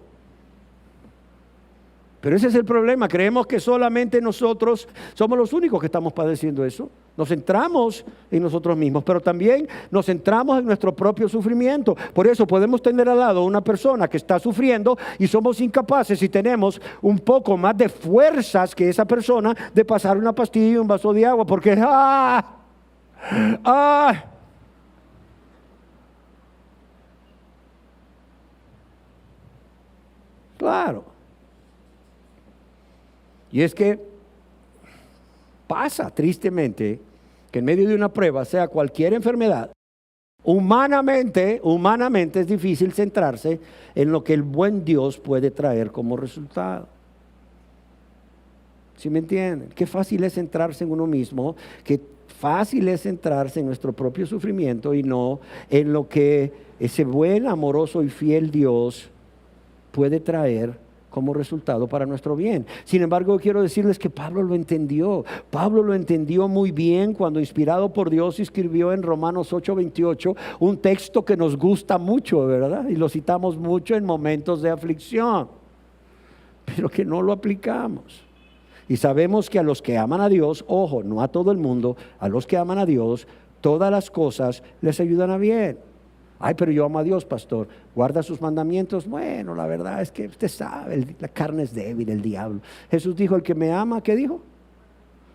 Pero ese es el problema, creemos que solamente nosotros somos los únicos que estamos padeciendo eso. Nos centramos en nosotros mismos, pero también nos centramos en nuestro propio sufrimiento. Por eso podemos tener al lado una persona que está sufriendo y somos incapaces, y tenemos un poco más de fuerzas que esa persona, de pasar una pastilla y un vaso de agua, porque claro. Y es que pasa tristemente que en medio de una prueba, sea cualquier enfermedad, humanamente es difícil centrarse en lo que el buen Dios puede traer como resultado. ¿Sí me entienden? Qué fácil es centrarse en uno mismo, qué fácil es centrarse en nuestro propio sufrimiento y no en lo que ese buen, amoroso y fiel Dios puede traer como resultado para nuestro bien. Sin embargo, quiero decirles que Pablo lo entendió. Pablo lo entendió muy bien cuando, inspirado por Dios, escribió en Romanos 8:28 un texto que nos gusta mucho, ¿verdad? Y lo citamos mucho en momentos de aflicción, pero que no lo aplicamos. Y sabemos que a los que aman a Dios, ojo, no a todo el mundo, a los que aman a Dios, todas las cosas les ayudan a bien. Ay, pero yo amo a Dios, pastor. ¿Guarda sus mandamientos? Bueno, la verdad es que usted sabe, la carne es débil, el diablo. Jesús dijo, el que me ama, ¿qué dijo?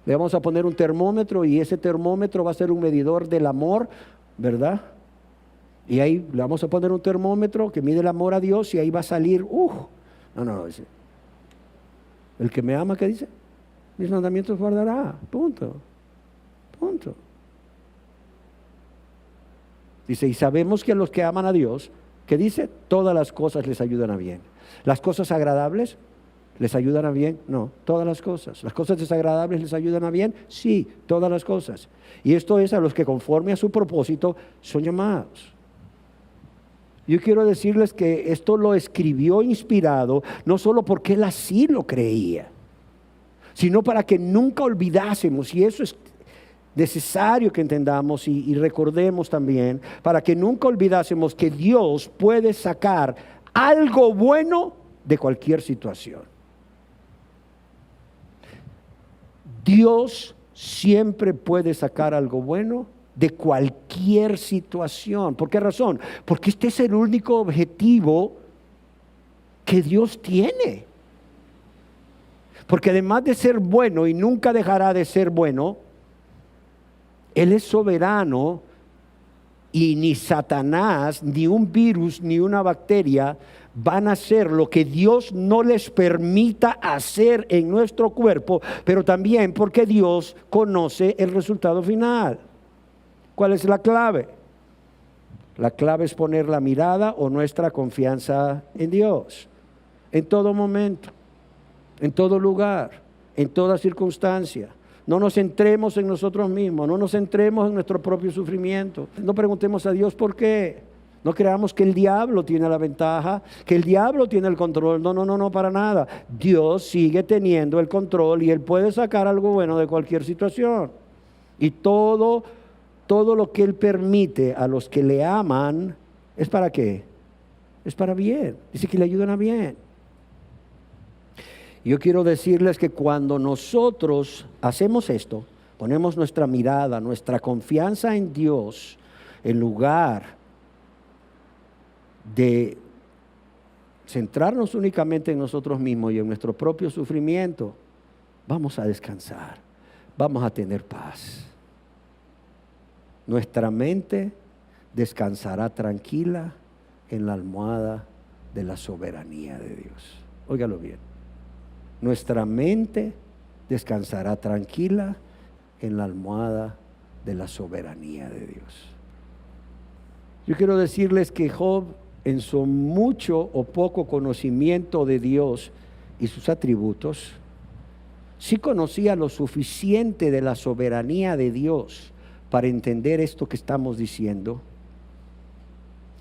Le vamos a poner un termómetro, y ese termómetro va a ser un medidor del amor, ¿verdad? Y ahí le vamos a poner un termómetro que mide el amor a Dios, y ahí va a salir, no, dice. El que me ama, ¿qué dice? Mis mandamientos guardará, punto. Dice, y sabemos que a los que aman a Dios, ¿qué dice? Todas las cosas les ayudan a bien. ¿Las cosas agradables les ayudan a bien? No, todas las cosas. ¿Las cosas desagradables les ayudan a bien? Sí, todas las cosas. Y esto es a los que conforme a su propósito son llamados. Yo quiero decirles que esto lo escribió inspirado, no solo porque él así lo creía, sino para que nunca olvidásemos, y eso es necesario que entendamos y recordemos también, para que nunca olvidásemos que Dios puede sacar algo bueno de cualquier situación. Dios siempre puede sacar algo bueno de cualquier situación. ¿Por qué razón? Porque este es el único objetivo que Dios tiene. Porque además de ser bueno, y nunca dejará de ser bueno, Él es soberano, y ni Satanás, ni un virus, ni una bacteria van a hacer lo que Dios no les permita hacer en nuestro cuerpo, pero también porque Dios conoce el resultado final. ¿Cuál es la clave? La clave es poner la mirada o nuestra confianza en Dios, en todo momento, en todo lugar, en toda circunstancia. No nos centremos en nosotros mismos, no nos centremos en nuestro propio sufrimiento. No preguntemos a Dios por qué. No creamos que el diablo tiene la ventaja, que el diablo tiene el control. No, para nada. Dios sigue teniendo el control, y Él puede sacar algo bueno de cualquier situación. Y todo lo que Él permite a los que le aman, ¿es para qué? Es para bien. Dice que le ayudan a bien. Yo quiero decirles que cuando nosotros hacemos esto, ponemos nuestra mirada, nuestra confianza en Dios, en lugar de centrarnos únicamente en nosotros mismos y en nuestro propio sufrimiento, vamos a descansar, vamos a tener paz. Nuestra mente descansará tranquila en la almohada de la soberanía de Dios. Óigalo bien. Nuestra mente descansará tranquila en la almohada de la soberanía de Dios. Yo quiero decirles que Job, en su mucho o poco conocimiento de Dios y sus atributos, sí conocía lo suficiente de la soberanía de Dios para entender esto que estamos diciendo.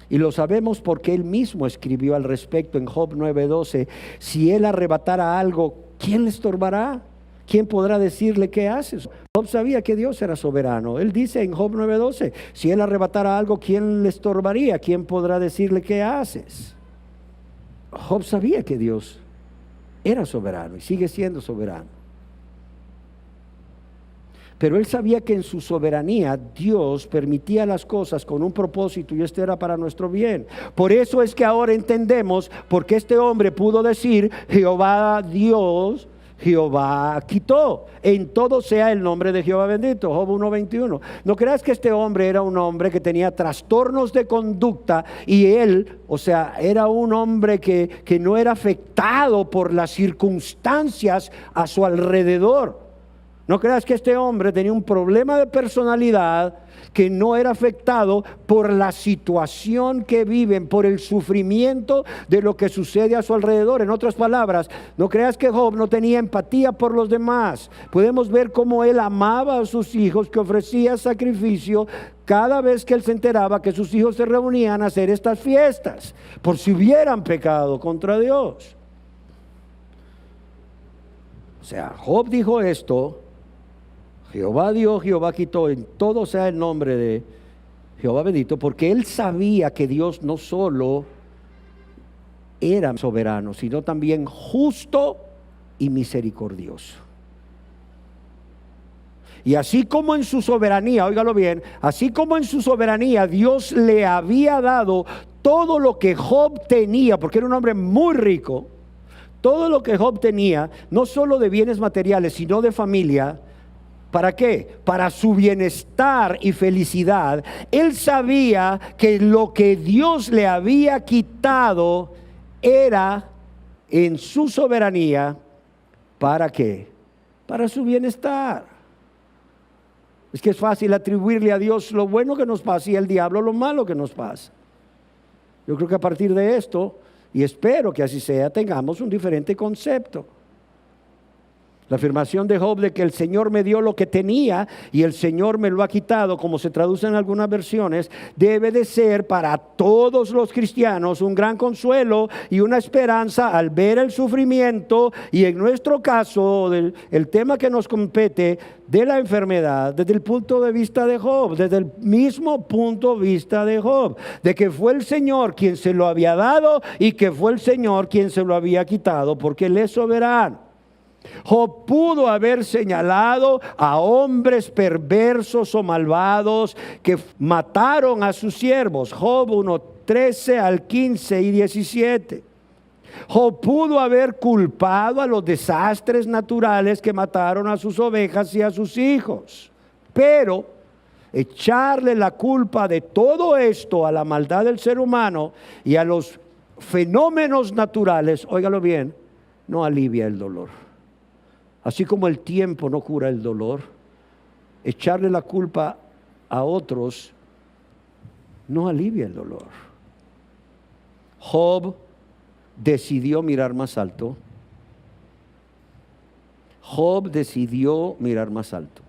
Y lo sabemos porque él mismo escribió al respecto en Job 9:12: si él arrebatara algo, ¿quién le estorbará? ¿quién podrá decirle qué haces? Job sabía que Dios era soberano. Él dice en Job 9:12, si él arrebatara algo, ¿quién le estorbaría? ¿Quién podrá decirle qué haces? Job sabía que Dios era soberano y sigue siendo soberano. Pero él sabía que en su soberanía Dios permitía las cosas con un propósito, y esto era para nuestro bien. Por eso es que ahora entendemos por qué este hombre pudo decir: Jehová Dios, Jehová quitó, en todo sea el nombre de Jehová bendito. Job 1:21. No creas que este hombre era un hombre que tenía trastornos de conducta, y él, o sea, era un hombre que no era afectado por las circunstancias a su alrededor. No creas que este hombre tenía un problema de personalidad que no era afectado por la situación que viven, por el sufrimiento de lo que sucede a su alrededor. En otras palabras, no creas que Job no tenía empatía por los demás. Podemos ver cómo él amaba a sus hijos, que ofrecía sacrificio cada vez que él se enteraba que sus hijos se reunían a hacer estas fiestas, por si hubieran pecado contra Dios. O sea, Job dijo esto: Jehová dio, Jehová quitó, en todo sea el nombre de Jehová bendito, porque él sabía que Dios no solo era soberano, sino también justo y misericordioso. Y así como en su soberanía, óigalo bien, así como en su soberanía Dios le había dado todo lo que Job tenía, porque era un hombre muy rico, todo lo que Job tenía, no solo de bienes materiales, sino de familia. ¿Para qué? Para su bienestar y felicidad. Él sabía que lo que Dios le había quitado era en su soberanía. ¿Para qué? Para su bienestar. Es que es fácil atribuirle a Dios lo bueno que nos pasa y al diablo lo malo que nos pasa. Yo creo que a partir de esto, y espero que así sea, tengamos un diferente concepto. La afirmación de Job de que el Señor me dio lo que tenía y el Señor me lo ha quitado, como se traduce en algunas versiones, debe de ser para todos los cristianos un gran consuelo y una esperanza al ver el sufrimiento, y en nuestro caso el tema que nos compete de la enfermedad, desde el punto de vista de Job, desde el mismo punto de vista de Job, de que fue el Señor quien se lo había dado y que fue el Señor quien se lo había quitado, porque Él es soberano. Job pudo haber señalado a hombres perversos o malvados que mataron a sus siervos. Job 1:13 al 15 y 17. Job pudo haber culpado a los desastres naturales que mataron a sus ovejas y a sus hijos. Pero echarle la culpa de todo esto a la maldad del ser humano y a los fenómenos naturales, óigalo bien, no alivia el dolor. Así como el tiempo no cura el dolor, echarle la culpa a otros no alivia el dolor. Job decidió mirar más alto. Job decidió mirar más alto,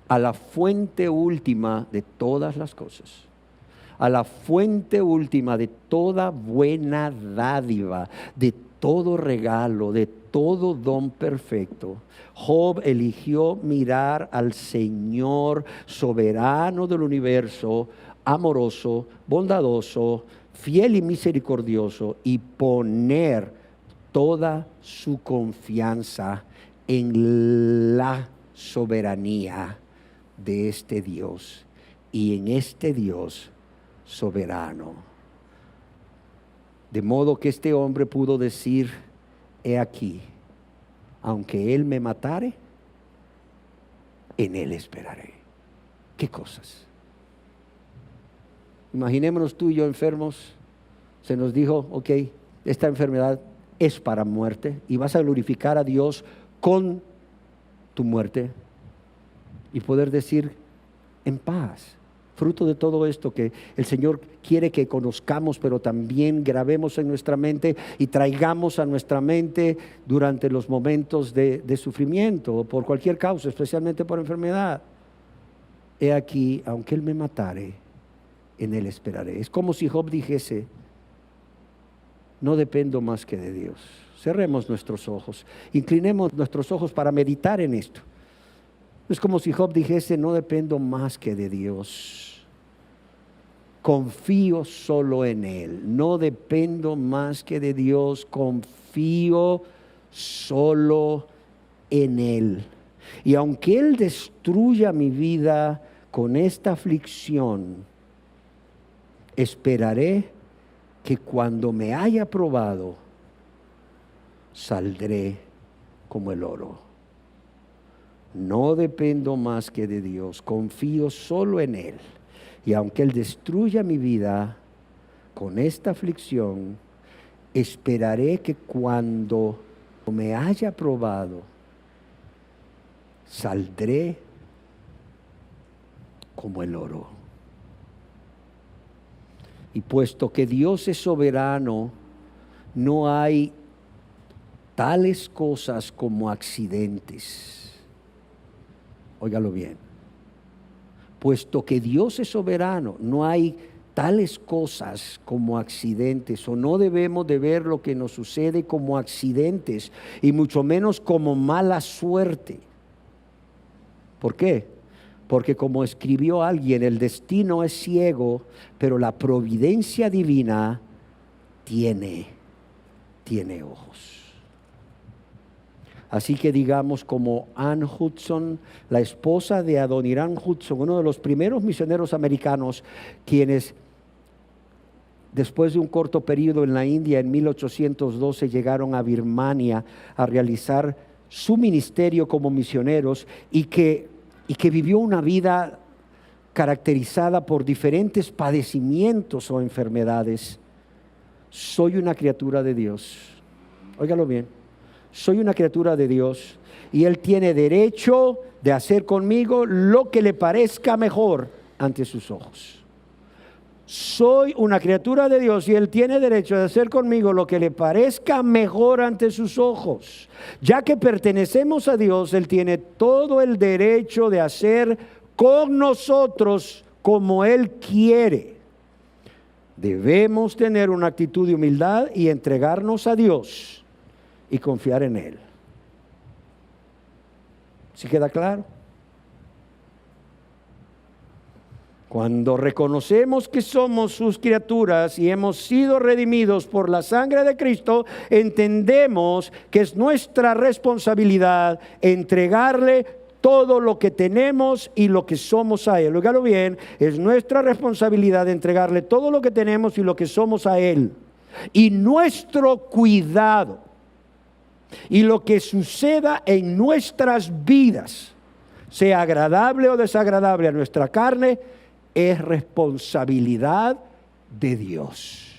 a la fuente última de todas las cosas, a la fuente última de toda buena dádiva, de todo regalo, de todo don perfecto. Job eligió mirar al Señor soberano del universo, amoroso, bondadoso, fiel y misericordioso, y poner toda su confianza en la soberanía de este Dios y en este Dios soberano. De modo que este hombre pudo decir: he aquí, aunque él me matare, en él esperaré. ¿Qué cosas? Imaginémonos tú y yo enfermos. Se nos dijo: ok, esta enfermedad es para muerte y vas a glorificar a Dios con tu muerte, y poder decir en paz, fruto de todo esto que el Señor quiere que conozcamos, pero también grabemos en nuestra mente y traigamos a nuestra mente durante los momentos de sufrimiento o por cualquier causa, especialmente por enfermedad. He aquí, aunque Él me matare, en Él esperaré. Es como si Job dijese: no dependo más que de Dios. Cerremos nuestros ojos, inclinemos nuestros ojos para meditar en esto. Es como si Job dijese: no dependo más que de Dios. Confío solo en Él. No dependo más que de Dios. Confío solo en Él. Y aunque Él destruya mi vida con esta aflicción, esperaré que cuando me haya probado, saldré como el oro. No dependo más que de Dios, confío solo en Él. Y aunque Él destruya mi vida con esta aflicción, esperaré que cuando me haya probado, saldré como el oro. Y puesto que Dios es soberano, no hay tales cosas como accidentes. Óigalo bien. Puesto que Dios es soberano, no hay tales cosas como accidentes, o no debemos de ver lo que nos sucede como accidentes, y mucho menos como mala suerte. ¿Por qué? Porque como escribió alguien, el destino es ciego, pero la providencia divina tiene ojos. Así que digamos, como Ann Hudson, la esposa de Adoniram Hudson, uno de los primeros misioneros americanos, quienes después de un corto periodo en la India, en 1812, llegaron a Birmania a realizar su ministerio como misioneros, y que vivió una vida caracterizada por diferentes padecimientos o enfermedades. Soy una criatura de Dios. Óigalo bien. Soy una criatura de Dios y Él tiene derecho de hacer conmigo lo que le parezca mejor ante sus ojos. Soy una criatura de Dios y Él tiene derecho de hacer conmigo lo que le parezca mejor ante sus ojos. Ya que pertenecemos a Dios, Él tiene todo el derecho de hacer con nosotros como Él quiere. Debemos tener una actitud de humildad y entregarnos a Dios y confiar en Él. ¿Sí queda claro? Cuando reconocemos que somos sus criaturas y hemos sido redimidos por la sangre de Cristo, entendemos que es nuestra responsabilidad entregarle todo lo que tenemos y lo que somos a Él. Óigalo bien, es nuestra responsabilidad entregarle todo lo que tenemos y lo que somos a Él. Y nuestro cuidado y lo que suceda en nuestras vidas, sea agradable o desagradable a nuestra carne, es responsabilidad de Dios.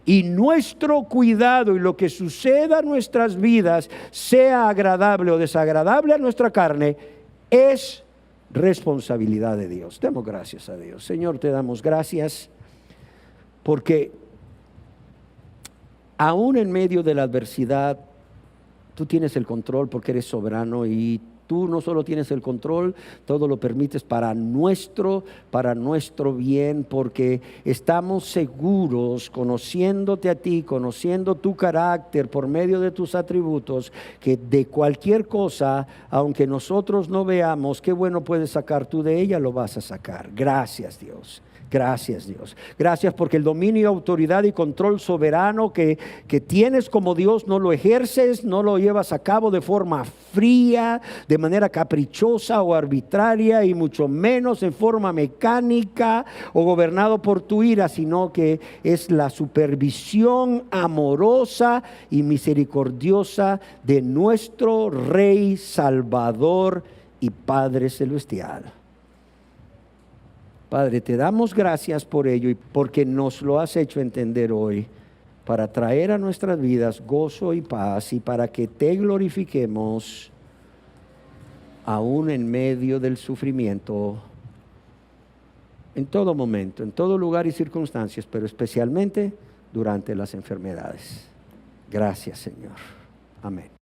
Y nuestro cuidado y lo que suceda en nuestras vidas, sea agradable o desagradable a nuestra carne, es responsabilidad de Dios. Demos gracias a Dios. Señor, te damos gracias porque aún en medio de la adversidad, tú tienes el control porque eres soberano, y tú no solo tienes el control, todo lo permites para nuestro bien, porque estamos seguros, conociéndote a ti, conociendo tu carácter por medio de tus atributos, que de cualquier cosa, aunque nosotros no veamos qué bueno puedes sacar tú de ella, lo vas a sacar. Gracias, Dios. Gracias, Dios. Gracias porque el dominio, autoridad y control soberano que tienes como Dios no lo ejerces, no lo llevas a cabo de forma fría, de manera caprichosa o arbitraria, y mucho menos en forma mecánica o gobernado por tu ira, sino que es la supervisión amorosa y misericordiosa de nuestro Rey, Salvador y Padre Celestial. Padre, te damos gracias por ello y porque nos lo has hecho entender hoy, para traer a nuestras vidas gozo y paz, y para que te glorifiquemos aún en medio del sufrimiento, en todo momento, en todo lugar y circunstancias, pero especialmente durante las enfermedades. Gracias, Señor. Amén.